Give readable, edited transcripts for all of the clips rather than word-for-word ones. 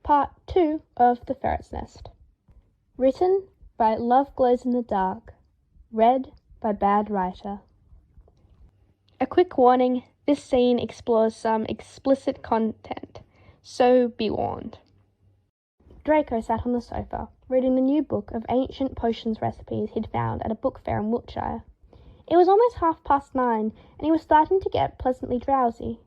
Part 2 of The Ferret's Nest. Written by Love Glows in the Dark. Read by Bad Writer. A quick warning, this scene explores some explicit content, so be warned. Draco sat on the sofa, reading the new book of ancient potions recipes he'd found at a book fair in Wiltshire. It was almost 9:30, and he was starting to get pleasantly drowsy.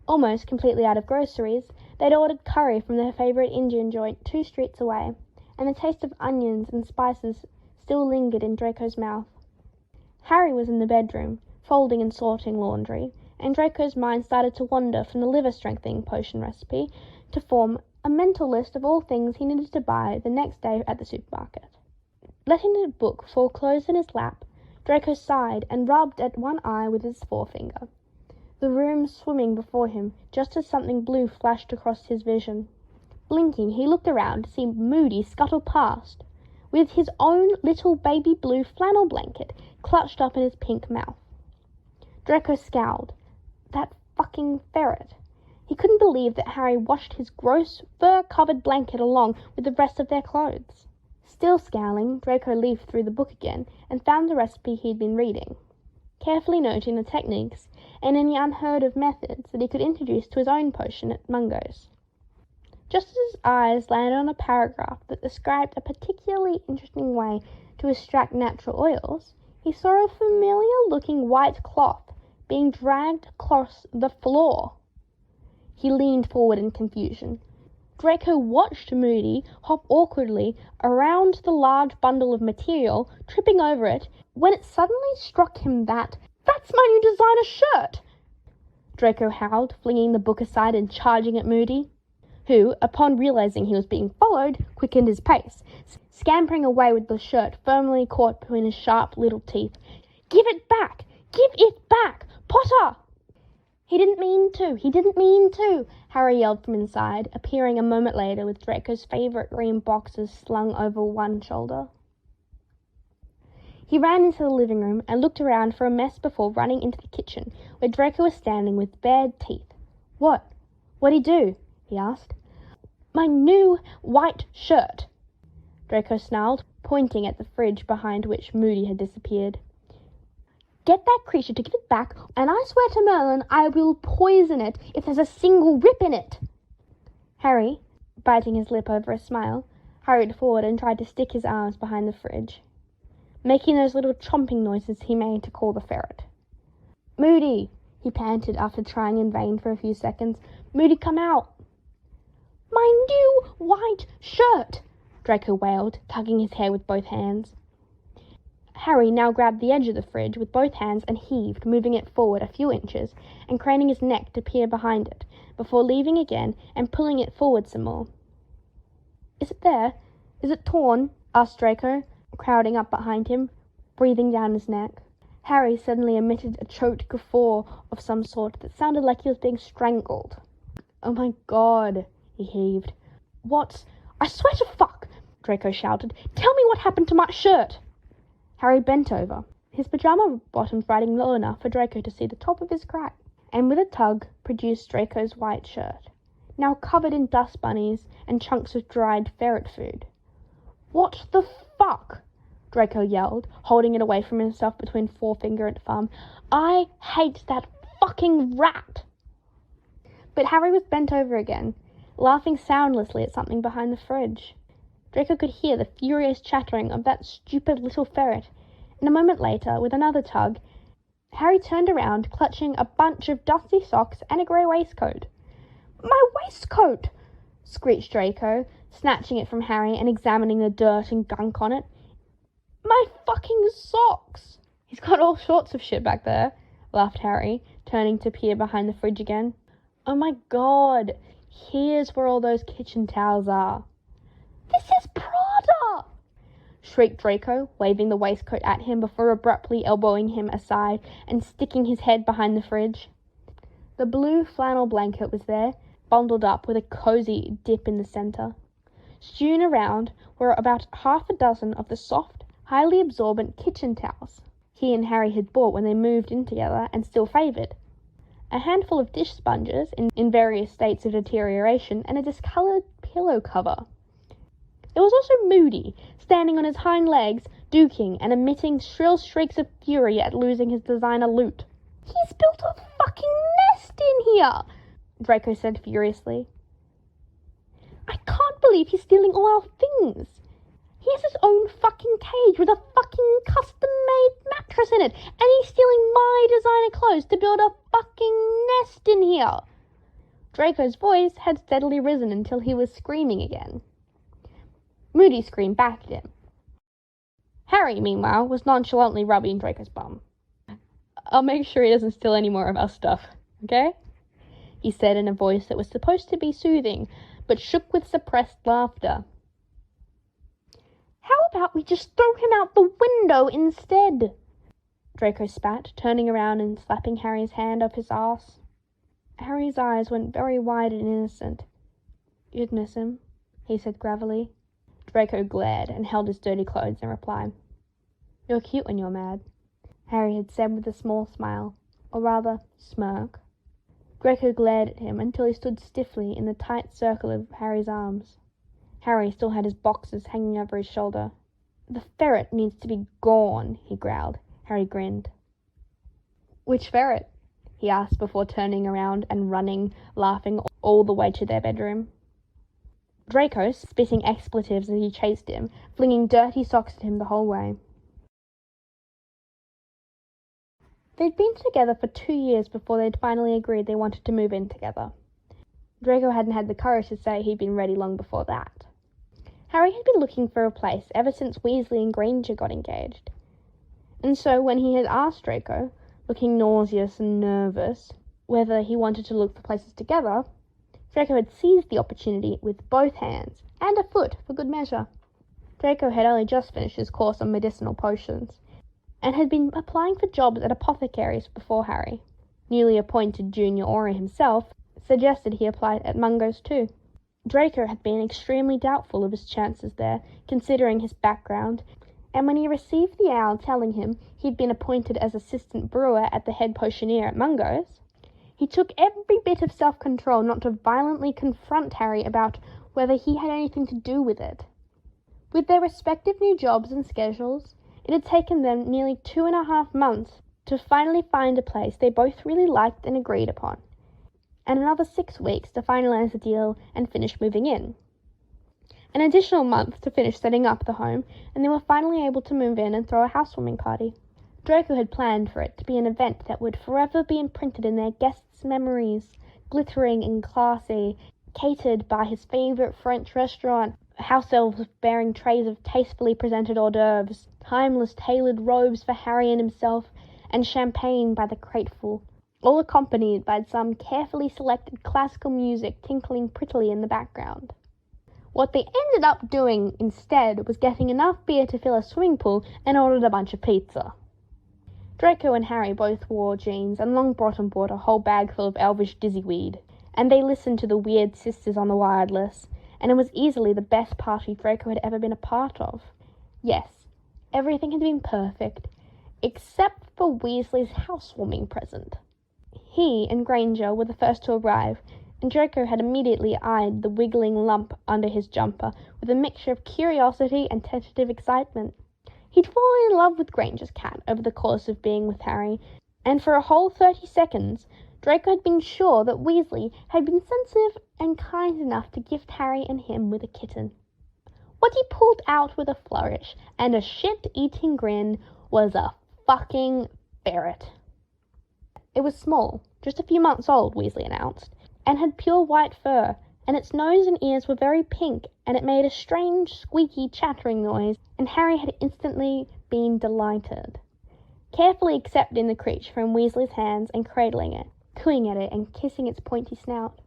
Almost completely out of groceries, they'd ordered curry from their favourite Indian joint 2 streets away, and the taste of onions and spices still lingered in Draco's mouth. Harry was in the bedroom, folding and sorting laundry, and Draco's mind started to wander from the liver-strengthening potion recipe to form a mental list of all things he needed to buy the next day at the supermarket. Letting the book fall close in his lap, Draco sighed and rubbed at one eye with his forefinger, the room swimming before him just as something blue flashed across his vision. Blinking, he looked around to see Moody scuttle past, with his own little baby blue flannel blanket clutched up in his pink mouth. Draco scowled. That fucking ferret. He couldn't believe that Harry washed his gross, fur-covered blanket along with the rest of their clothes. Still scowling, Draco leafed through the book again and found the recipe he'd been reading, carefully noting the techniques and any unheard-of methods that he could introduce to his own potion at Mungo's. Just as his eyes landed on a paragraph that described a particularly interesting way to extract natural oils, he saw a familiar-looking white cloth being dragged across the floor. He leaned forward in confusion. Draco watched Moody hop awkwardly around the large bundle of material, tripping over it, when it suddenly struck him that, "That's my new designer shirt!" Draco howled, flinging the book aside and charging at Moody, who, upon realizing he was being followed, quickened his pace, scampering away with the shirt firmly caught between his sharp little teeth. "Give it back! Give it back! Potter!" He didn't mean to, Harry yelled from inside, appearing a moment later with Draco's favourite green boxes slung over one shoulder. He ran into the living room and looked around for a mess before running into the kitchen, where Draco was standing with bared teeth. "What? What'd he do?" he asked. "My new white shirt," Draco snarled, pointing at the fridge behind which Moody had disappeared. "Get that creature to give it back, and I swear to Merlin I will poison it if there's a single rip in it." Harry, biting his lip over a smile, hurried forward and tried to stick his arms behind the fridge, making those little chomping noises he made to call the ferret. "Moody," he panted after trying in vain for a few seconds. "Moody, come out." "My new white shirt," Draco wailed, tugging his hair with both hands. Harry now grabbed the edge of the fridge with both hands and heaved, moving it forward a few inches and craning his neck to peer behind it, before leaving again and pulling it forward some more. "Is it there? Is it torn?" asked Draco, crowding up behind him, breathing down his neck. Harry suddenly emitted a choked guffaw of some sort that sounded like he was being strangled. "Oh my god," he heaved. "What? I swear to fuck!" Draco shouted. "Tell me what happened to my shirt!" Harry bent over, his pyjama bottoms riding low enough for Draco to see the top of his crack, and with a tug produced Draco's white shirt, now covered in dust bunnies and chunks of dried ferret food. "What the fuck?" Draco yelled, holding it away from himself between forefinger and thumb. "I hate that fucking rat!" But Harry was bent over again, laughing soundlessly at something behind the fridge. Draco could hear the furious chattering of that stupid little ferret, and a moment later, with another tug, Harry turned around, clutching a bunch of dusty socks and a grey waistcoat. "My waistcoat!" screeched Draco, snatching it from Harry and examining the dirt and gunk on it. "My fucking socks!" "He's got all sorts of shit back there," laughed Harry, turning to peer behind the fridge again. "Oh my god, here's where all those kitchen towels are." "This is Prada!" shrieked Draco, waving the waistcoat at him before abruptly elbowing him aside and sticking his head behind the fridge. The blue flannel blanket was there, bundled up with a cosy dip in the centre. Strewn around were about half a dozen of the soft, highly absorbent kitchen towels he and Harry had bought when they moved in together and still favoured. A handful of dish sponges in various states of deterioration, and a discoloured pillow cover. There was also Moody, standing on his hind legs, duking and emitting shrill shrieks of fury at losing his designer loot. "He's built a fucking nest in here!" Draco said furiously. "I can't believe he's stealing all our things. He has his own fucking cage with a fucking custom-made mattress in it, and he's stealing my designer clothes to build a fucking nest in here." Draco's voice had steadily risen until he was screaming again. Moody screamed back at him. Harry, meanwhile, was nonchalantly rubbing Draco's bum. "I'll make sure he doesn't steal any more of our stuff, okay?" he said in a voice that was supposed to be soothing, but shook with suppressed laughter. "How about we just throw him out the window instead?" Draco spat, turning around and slapping Harry's hand off his arse. Harry's eyes went very wide and innocent. "You'd miss him," he said gravelly. Draco glared and held his dirty clothes in reply. "You're cute when you're mad," Harry had said with a small smile, or rather, smirk. Draco glared at him until he stood stiffly in the tight circle of Harry's arms. Harry still had his boxes hanging over his shoulder. "The ferret needs to be gone," he growled. Harry grinned. "Which ferret?" he asked before turning around and running, laughing all the way to their bedroom. Draco, spitting expletives as he chased him, flinging dirty socks at him the whole way. They'd been together for 2 years before they'd finally agreed they wanted to move in together. Draco hadn't had the courage to say he'd been ready long before that. Harry had been looking for a place ever since Weasley and Granger got engaged. And so when he had asked Draco, looking nauseous and nervous, whether he wanted to look for places together, Draco had seized the opportunity with both hands, and a foot for good measure. Draco had only just finished his course on medicinal potions, and had been applying for jobs at apothecaries before Harry. Newly appointed junior Auror himself suggested he applied at Mungo's too. Draco had been extremely doubtful of his chances there, considering his background, and when he received the owl telling him he'd been appointed as assistant brewer at the head potioneer at Mungo's, he took every bit of self-control not to violently confront Harry about whether he had anything to do with it. With their respective new jobs and schedules, it had taken them nearly 2.5 months to finally find a place they both really liked and agreed upon, and another 6 weeks to finalize the deal and finish moving in. An additional month to finish setting up the home, and they were finally able to move in and throw a housewarming party. Draco had planned for it to be an event that would forever be imprinted in their guests' memories, glittering and classy, catered by his favourite French restaurant, house elves bearing trays of tastefully presented hors d'oeuvres, timeless tailored robes for Harry and himself, and champagne by the crateful, all accompanied by some carefully selected classical music tinkling prettily in the background. What they ended up doing instead was getting enough beer to fill a swimming pool and ordered a bunch of pizza. Draco and Harry both wore jeans and long brought on board a whole bag full of elvish dizzyweed, and they listened to the Weird Sisters on the wireless, and it was easily the best party Draco had ever been a part of. Yes, everything had been perfect, except for Weasley's housewarming present. He and Granger were the first to arrive, and Draco had immediately eyed the wiggling lump under his jumper with a mixture of curiosity and tentative excitement. He'd fallen in love with Granger's cat over the course of being with Harry, and for a whole 30 seconds, Draco had been sure that Weasley had been sensitive and kind enough to gift Harry and him with a kitten. What he pulled out with a flourish and a shit-eating grin was a fucking ferret. It was small, just a few months old, Weasley announced, and had pure white fur, and its nose and ears were very pink, and it made a strange, squeaky, chattering noise, and Harry had instantly been delighted. Carefully accepting the creature from Weasley's hands and cradling it, cooing at it and kissing its pointy snout.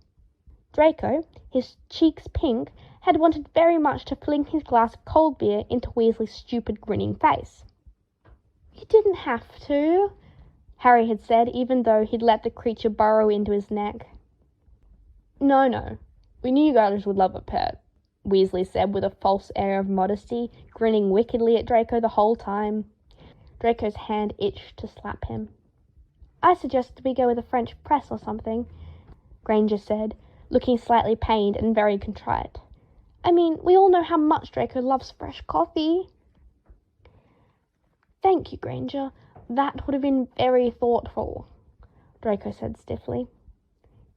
Draco, his cheeks pink, had wanted very much to fling his glass of cold beer into Weasley's stupid, grinning face. "You didn't have to," Harry had said, even though he'd let the creature burrow into his neck. No. We knew you guys would love a pet," Weasley said with a false air of modesty, grinning wickedly at Draco the whole time. Draco's hand itched to slap him. "I suggested we go with a French press or something," Granger said, looking slightly pained and very contrite. I mean, we all know how much Draco loves fresh coffee. Thank you, Granger. That would have been very thoughtful, Draco said stiffly.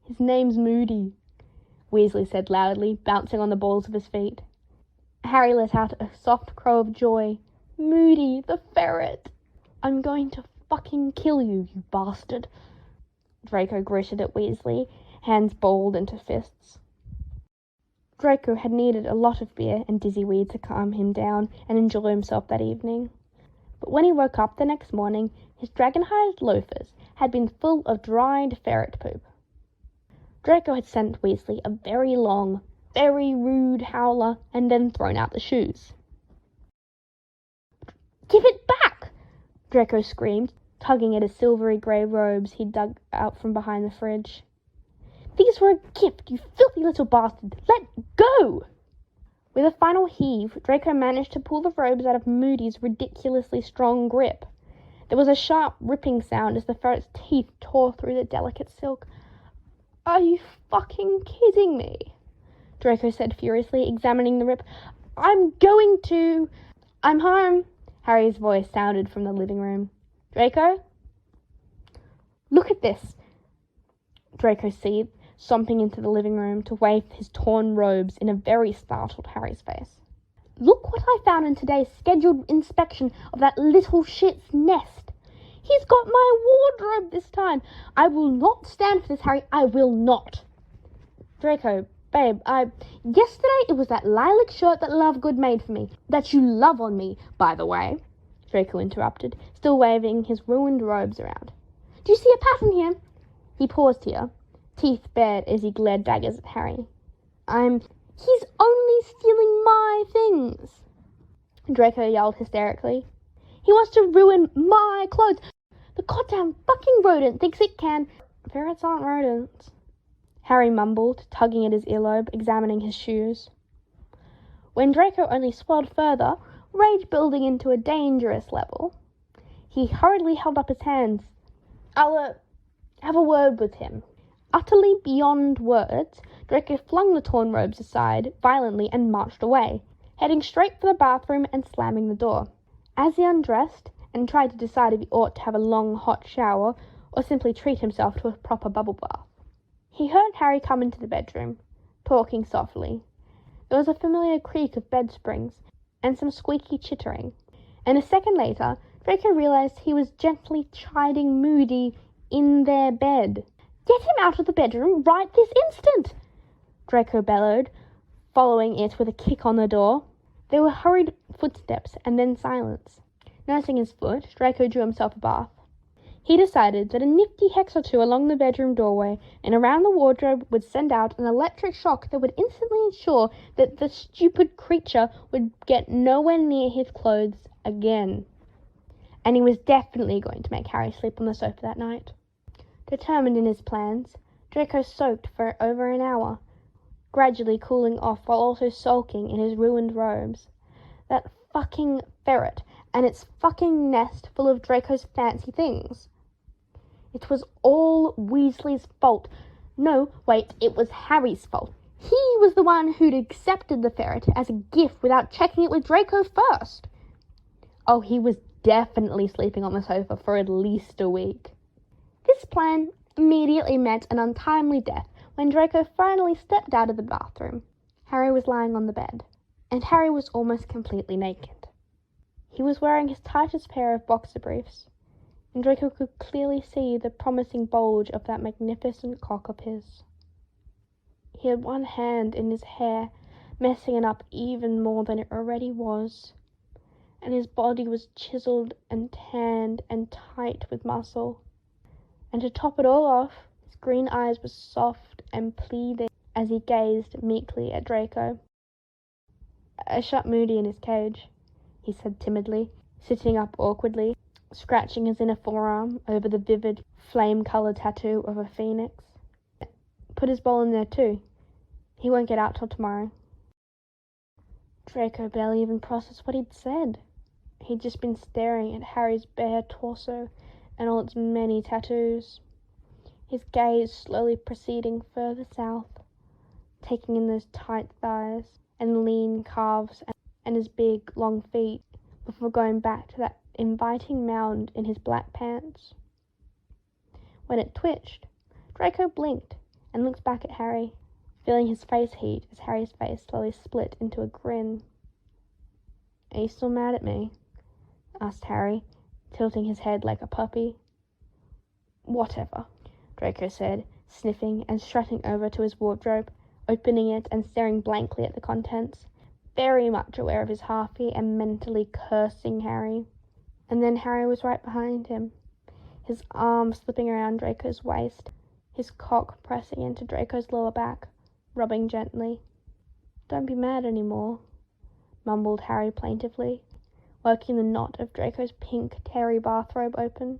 His name's Moody, Weasley said loudly, bouncing on the balls of his feet. Harry let out a soft crow of joy. Moody, the ferret. I'm going to fucking kill you, you bastard. Draco gritted at Weasley, hands balled into fists. Draco had needed a lot of beer and dizzy weed to calm him down and enjoy himself that evening. But when he woke up the next morning, his dragon-hide loafers had been full of dried ferret poop. Draco had sent Weasley a very long, very rude howler and then thrown out the shoes. Give it back! Draco screamed, tugging at his silvery grey robes he'd dug out from behind the fridge. These were a gift, you filthy little bastard! Let go! With a final heave, Draco managed to pull the robes out of Moody's ridiculously strong grip. There was a sharp ripping sound as the ferret's teeth tore through the delicate silk. Are you fucking kidding me? Draco said furiously, examining the rip. I'm home, Harry's voice sounded from the living room. Draco? Look at this, Draco said, stomping into the living room to wave his torn robes in a very startled Harry's face. Look what I found in today's scheduled inspection of that little shit's nest. He's got my wardrobe this time. I will not stand for this, Harry. I will not. Draco, babe, yesterday it was that lilac shirt that Lovegood made for me. That you love on me, by the way, Draco interrupted, still waving his ruined robes around. Do you see a pattern here? He paused here, teeth bared as he glared daggers at Harry. He's only stealing my things, Draco yelled hysterically. He wants to ruin my clothes. The goddamn fucking rodent thinks it can. Ferrets aren't rodents, Harry mumbled, tugging at his earlobe, examining his shoes. When Draco only swelled further, rage building into a dangerous level, he hurriedly held up his hands. I'll have a word with him. Utterly beyond words, Draco flung the torn robes aside violently and marched away, heading straight for the bathroom and slamming the door. As he undressed and tried to decide if he ought to have a long hot shower or simply treat himself to a proper bubble bath, he heard Harry come into the bedroom, talking softly. There was a familiar creak of bed springs and some squeaky chittering, and a second later, Draco realized he was gently chiding Moody in their bed. Get him out of the bedroom right this instant, Draco bellowed, following it with a kick on the door. There were hurried footsteps and then silence. Nursing his foot, Draco drew himself a bath. He decided that a nifty hex or two along the bedroom doorway and around the wardrobe would send out an electric shock that would instantly ensure that the stupid creature would get nowhere near his clothes again. And he was definitely going to make Harry sleep on the sofa that night. Determined in his plans, Draco soaked for over an hour, gradually cooling off while also sulking in his ruined robes. That fucking ferret and its fucking nest full of Draco's fancy things. It was all Weasley's fault. No, wait, it was Harry's fault. He was the one who'd accepted the ferret as a gift without checking it with Draco first. Oh, he was definitely sleeping on the sofa for at least a week. This plan immediately met an untimely death when Draco finally stepped out of the bathroom. Harry was lying on the bed, and Harry was almost completely naked. He was wearing his tightest pair of boxer briefs, and Draco could clearly see the promising bulge of that magnificent cock of his. He had one hand in his hair, messing it up even more than it already was, and his body was chiseled and tanned and tight with muscle. And to top it all off, his green eyes were soft and pleading as he gazed meekly at Draco. I shut Moody in his cage, he said timidly, sitting up awkwardly, scratching his inner forearm over the vivid, flame-coloured tattoo of a phoenix. Put his bowl in there too. He won't get out till tomorrow. Draco barely even processed what he'd said. He'd just been staring at Harry's bare torso and all its many tattoos, his gaze slowly proceeding further south, taking in those tight thighs, and lean calves and his big, long feet before going back to that inviting mound in his black pants. When it twitched, Draco blinked and looked back at Harry, feeling his face heat as Harry's face slowly split into a grin. "Are you still mad at me?" asked Harry, tilting his head like a puppy. "Whatever," Draco said, sniffing and strutting over to his wardrobe, opening it and staring blankly at the contents, very much aware of his harpy and mentally cursing Harry. And then Harry was right behind him, his arm slipping around Draco's waist, his cock pressing into Draco's lower back, rubbing gently. "Don't be mad anymore," mumbled Harry plaintively, working the knot of Draco's pink terry bathrobe open,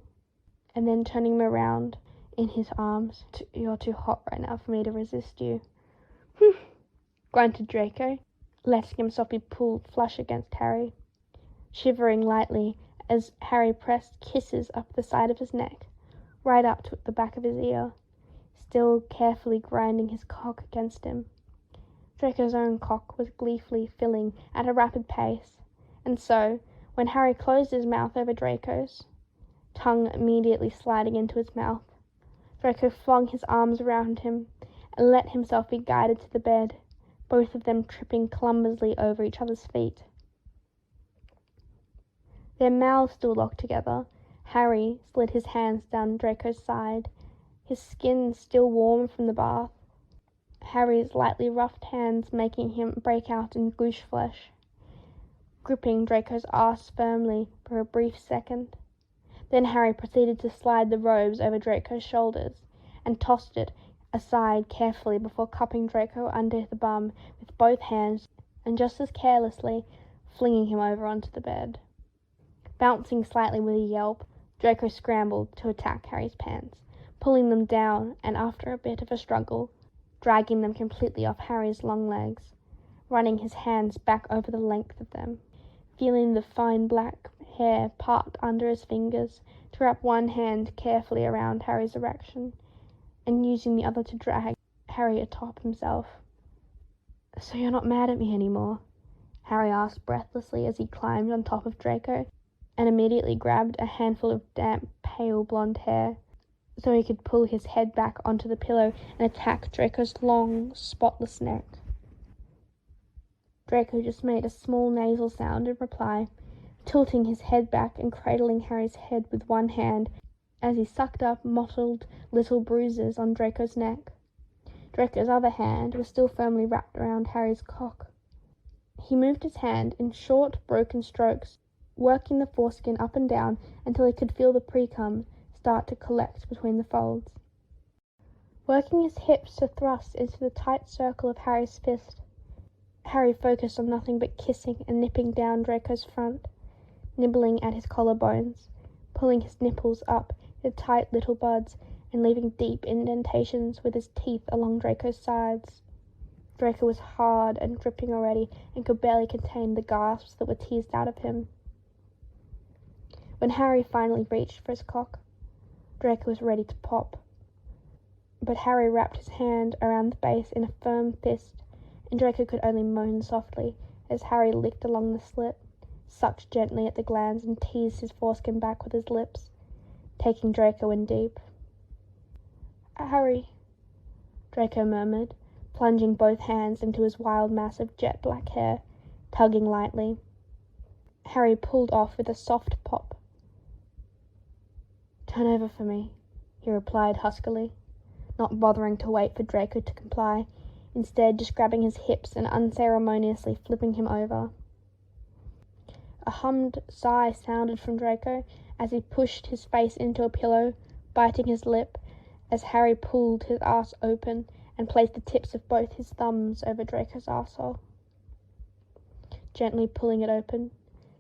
and then turning him around in his arms. "You're too hot right now for me to resist you," grunted Draco, letting himself be pulled flush against Harry, shivering lightly as Harry pressed kisses up the side of his neck, right up to the back of his ear, still carefully grinding his cock against him. Draco's own cock was gleefully filling at a rapid pace, and so, when Harry closed his mouth over Draco's, tongue immediately sliding into his mouth, Draco flung his arms around him and let himself be guided to the bed, both of them tripping clumsily over each other's feet. Their mouths still locked together, Harry slid his hands down Draco's side, his skin still warm from the bath, Harry's lightly roughed hands making him break out in goosh flesh, gripping Draco's arse firmly for a brief second. Then Harry proceeded to slide the robes over Draco's shoulders and tossed it aside carefully before cupping Draco under the bum with both hands and just as carelessly flinging him over onto the bed. Bouncing slightly with a yelp, Draco scrambled to attack Harry's pants, pulling them down and, after a bit of a struggle, dragging them completely off Harry's long legs, running his hands back over the length of them, feeling the fine black hair part under his fingers to wrap one hand carefully around Harry's erection, and using the other to drag Harry atop himself. "So you're not mad at me anymore?" Harry asked breathlessly as he climbed on top of Draco and immediately grabbed a handful of damp, pale blonde hair so he could pull his head back onto the pillow and attack Draco's long, spotless neck. Draco just made a small nasal sound in reply, tilting his head back and cradling Harry's head with one hand as he sucked up mottled little bruises on Draco's neck. Draco's other hand was still firmly wrapped around Harry's cock. He moved his hand in short, broken strokes, working the foreskin up and down until he could feel the pre-cum start to collect between the folds. Working his hips to thrust into the tight circle of Harry's fist, Harry focused on nothing but kissing and nipping down Draco's front, nibbling at his collarbones, pulling his nipples up into tight little buds and leaving deep indentations with his teeth along Draco's sides. Draco was hard and dripping already and could barely contain the gasps that were teased out of him. When Harry finally reached for his cock, Draco was ready to pop. But Harry wrapped his hand around the base in a firm fist, and Draco could only moan softly as Harry licked along the slit, sucked gently at the glands and teased his foreskin back with his lips, taking Draco in deep. "Harry," Draco murmured, plunging both hands into his wild mass of jet black hair, tugging lightly. Harry pulled off with a soft pop. "Turn over for me," he replied huskily, not bothering to wait for Draco to comply, instead just grabbing his hips and unceremoniously flipping him over. A hummed sigh sounded from Draco as he pushed his face into a pillow, biting his lip, as Harry pulled his arse open and placed the tips of both his thumbs over Draco's arsehole, gently pulling it open,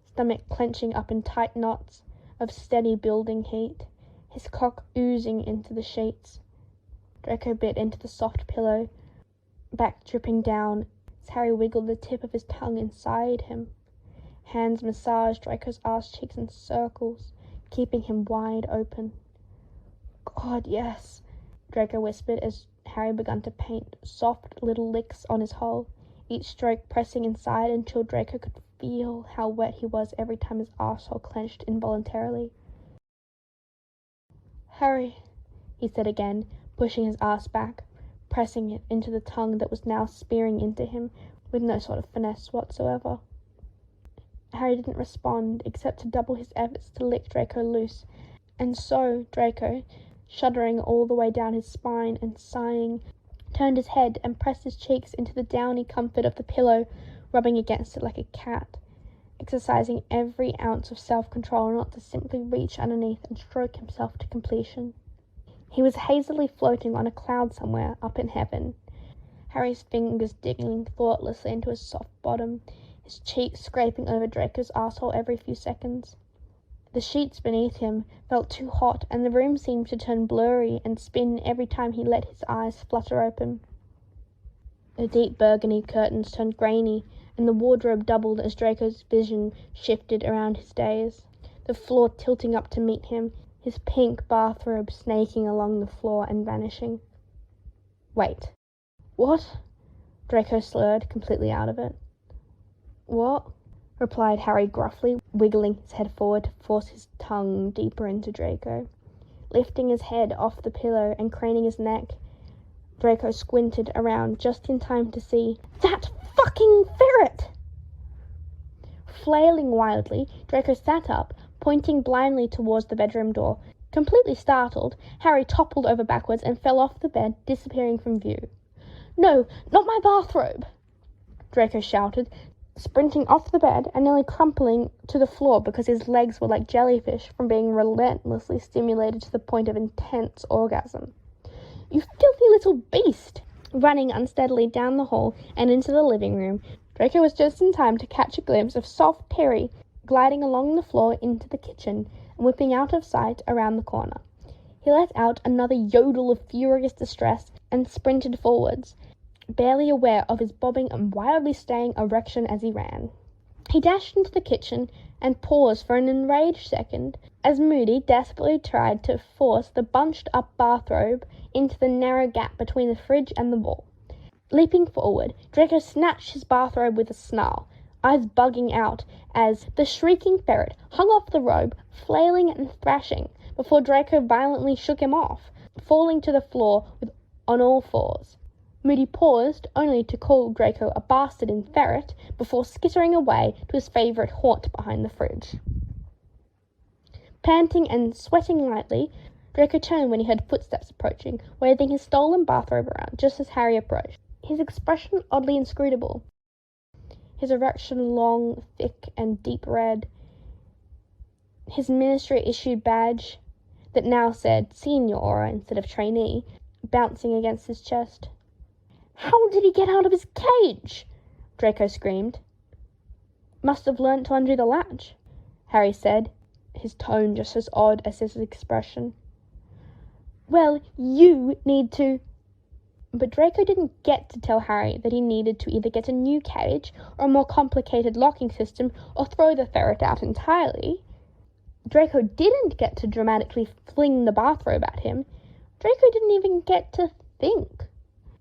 stomach clenching up in tight knots of steady building heat, his cock oozing into the sheets. Draco bit into the soft pillow, back dripping down as Harry wiggled the tip of his tongue inside him. Hands massaged Draco's arse cheeks in circles, keeping him wide open. "God, yes," Draco whispered as Harry began to paint soft little licks on his hole, each stroke pressing inside until Draco could feel how wet he was every time his arsehole clenched involuntarily. "Hurry," he said again, pushing his arse back, pressing it into the tongue that was now spearing into him with no sort of finesse whatsoever. Harry didn't respond except to double his efforts to lick Draco loose, and so Draco, shuddering all the way down his spine and sighing, turned his head and pressed his cheeks into the downy comfort of the pillow, rubbing against it like a cat, exercising every ounce of self-control not to simply reach underneath and stroke himself to completion. He was hazily floating on a cloud somewhere up in heaven, Harry's fingers digging thoughtlessly into his soft bottom, his cheeks scraping over Draco's arsehole every few seconds. The sheets beneath him felt too hot, and the room seemed to turn blurry and spin every time he let his eyes flutter open. The deep burgundy curtains turned grainy, and the wardrobe doubled as Draco's vision shifted around his days, the floor tilting up to meet him, his pink bathrobe snaking along the floor and vanishing. "Wait. What?" Draco slurred, completely out of it. "What?" replied Harry gruffly, wiggling his head forward to force his tongue deeper into Draco. Lifting his head off the pillow and craning his neck, Draco squinted around just in time to see that fucking ferret! Flailing wildly, Draco sat up, pointing blindly towards the bedroom door. Completely startled, Harry toppled over backwards and fell off the bed, disappearing from view. "No, not my bathrobe!" Draco shouted, sprinting off the bed and nearly crumpling to the floor because his legs were like jellyfish from being relentlessly stimulated to the point of intense orgasm. "You filthy little beast!" Running unsteadily down the hall and into the living room, Draco was just in time to catch a glimpse of soft Perry gliding along the floor into the kitchen and whipping out of sight around the corner. He let out another yodel of furious distress and sprinted forwards, barely aware of his bobbing and wildly staying erection as he ran. He dashed into the kitchen and paused for an enraged second as Moody desperately tried to force the bunched-up bathrobe into the narrow gap between the fridge and the wall. Leaping forward, Draco snatched his bathrobe with a snarl, eyes bugging out as the shrieking ferret hung off the robe, flailing and thrashing, before Draco violently shook him off, falling to the floor on all fours. Moody paused, only to call Draco a bastard and ferret, before skittering away to his favourite haunt behind the fridge. Panting and sweating lightly, Draco turned when he heard footsteps approaching, waving his stolen bathrobe around just as Harry approached, his expression oddly inscrutable, his erection long, thick, and deep red, his ministry-issued badge, that now said Senior instead of Trainee, bouncing against his chest. "How did he get out of his cage?" Draco screamed. "Must have learnt to undo the latch," Harry said, his tone just as odd as his expression. "Well, you need to—" But Draco didn't get to tell Harry that he needed to either get a new cage or a more complicated locking system or throw the ferret out entirely. Draco didn't get to dramatically fling the bathrobe at him. Draco didn't even get to think,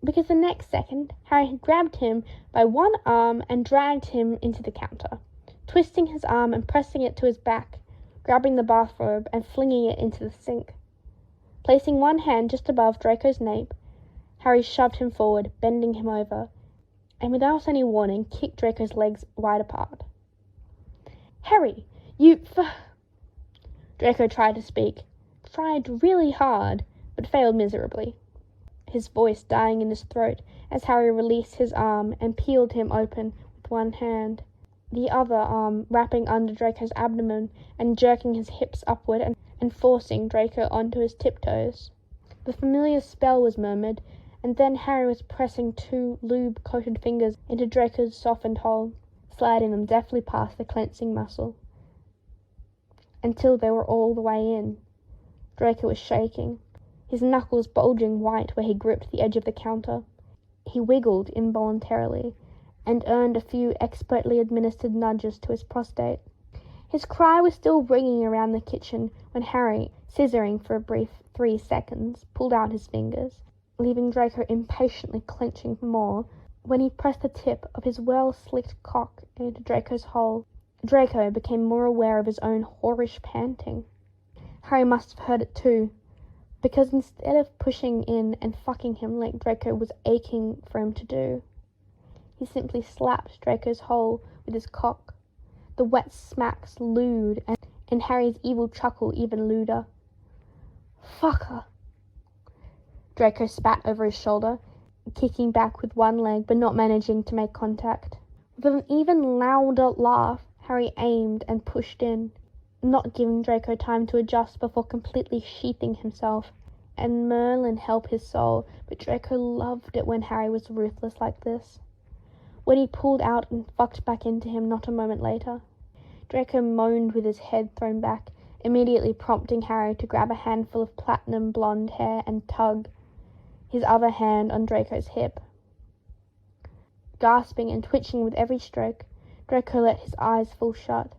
because the next second Harry had grabbed him by one arm and dragged him into the counter, twisting his arm and pressing it to his back, grabbing the bathrobe and flinging it into the sink. Placing one hand just above Draco's nape, Harry shoved him forward, bending him over, and without any warning kicked Draco's legs wide apart. "Harry, Draco tried to speak, tried really hard, but failed miserably, his voice dying in his throat as Harry released his arm and peeled him open with one hand, the other arm wrapping under Draco's abdomen and jerking his hips upward and forcing Draco onto his tiptoes. The familiar spell was murmured, and then Harry was pressing two lube-coated fingers into Draco's softened hole, sliding them deftly past the clenched muscle, until they were all the way in. Draco was shaking, his knuckles bulging white where he gripped the edge of the counter. He wiggled involuntarily, and earned a few expertly administered nudges to his prostate. His cry was still ringing around the kitchen when Harry, scissoring for a brief 3 seconds, pulled out his fingers, leaving Draco impatiently clenching more, When he pressed the tip of his well-slicked cock into Draco's hole, Draco became more aware of his own whorish panting. Harry must have heard it too, because instead of pushing in and fucking him like Draco was aching for him to do, he simply slapped Draco's hole with his cock. The wet smacks lewd, and Harry's evil chuckle even lewder. Fucker! Draco spat over his shoulder, kicking back with one leg but not managing to make contact. With an even louder laugh, Harry aimed and pushed in, not giving Draco time to adjust before completely sheathing himself. And Merlin help his soul, but Draco loved it when Harry was ruthless like this. When he pulled out and fucked back into him not a moment later, Draco moaned with his head thrown back, immediately prompting Harry to grab a handful of platinum blonde hair and tug, his other hand on Draco's hip. Gasping and twitching with every stroke, Draco let his eyes fall shut,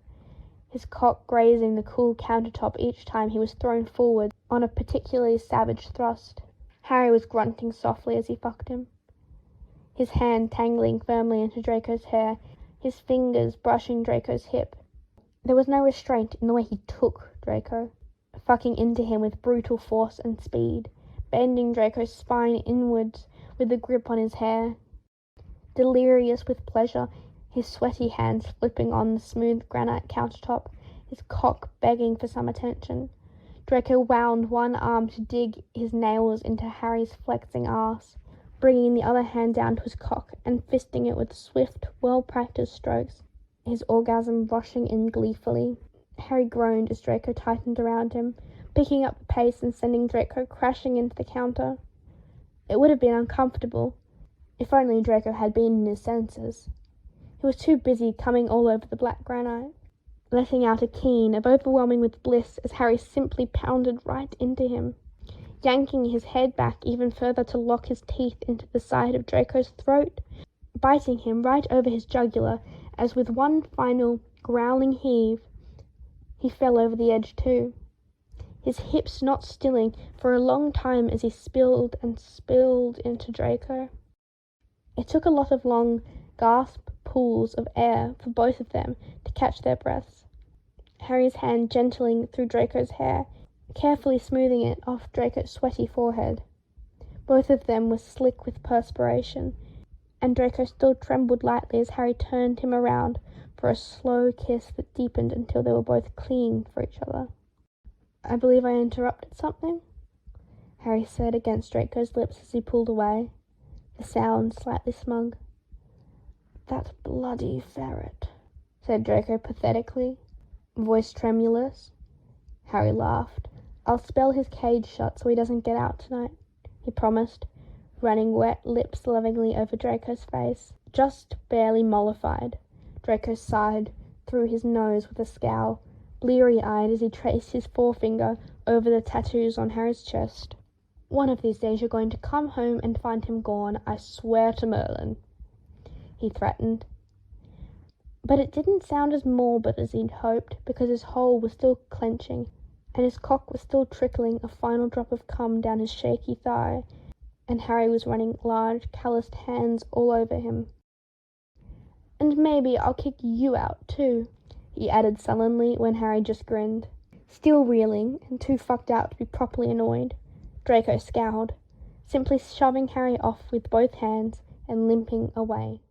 his cock grazing the cool countertop each time he was thrown forward on a particularly savage thrust. Harry was grunting softly as he fucked him, his hand tangling firmly into Draco's hair, his fingers brushing Draco's hip. There was no restraint in the way he took Draco, fucking into him with brutal force and speed, bending Draco's spine inwards with the grip on his hair. Delirious with pleasure, his sweaty hands flipping on the smooth granite countertop, his cock begging for some attention, Draco wound one arm to dig his nails into Harry's flexing arse, bringing the other hand down to his cock and fisting it with swift, well-practiced strokes, his orgasm rushing in gleefully. Harry groaned as Draco tightened around him, picking up the pace and sending Draco crashing into the counter. It would have been uncomfortable, if only Draco had been in his senses. He was too busy coming all over the black granite, letting out a keen of overwhelming with bliss as Harry simply pounded right into him, yanking his head back even further to lock his teeth into the side of Draco's throat, biting him right over his jugular as with one final growling heave, he fell over the edge too, his hips not stilling for a long time as he spilled and spilled into Draco. It took a lot of long gasp pulls of air for both of them to catch their breaths, Harry's hand gentling through Draco's hair, carefully smoothing it off Draco's sweaty forehead. Both of them were slick with perspiration, and Draco still trembled lightly as Harry turned him around for a slow kiss that deepened until they were both clinging for each other. "I believe I interrupted something?" Harry said against Draco's lips as he pulled away, the sound slightly smug. "That bloody ferret," said Draco pathetically, voice tremulous. Harry laughed. "I'll spell his cage shut so he doesn't get out tonight," he promised, running wet lips lovingly over Draco's face, just barely mollified. Draco sighed through his nose with a scowl, bleary-eyed as he traced his forefinger over the tattoos on Harry's chest. "One of these days you're going to come home and find him gone, I swear to Merlin," he threatened. But it didn't sound as morbid as he'd hoped, because his hole was still clenching, and his cock was still trickling a final drop of cum down his shaky thigh, and Harry was running large, calloused hands all over him. "And maybe I'll kick you out too," he added sullenly when Harry just grinned. Still reeling, and too fucked out to be properly annoyed, Draco scowled, simply shoving Harry off with both hands and limping away.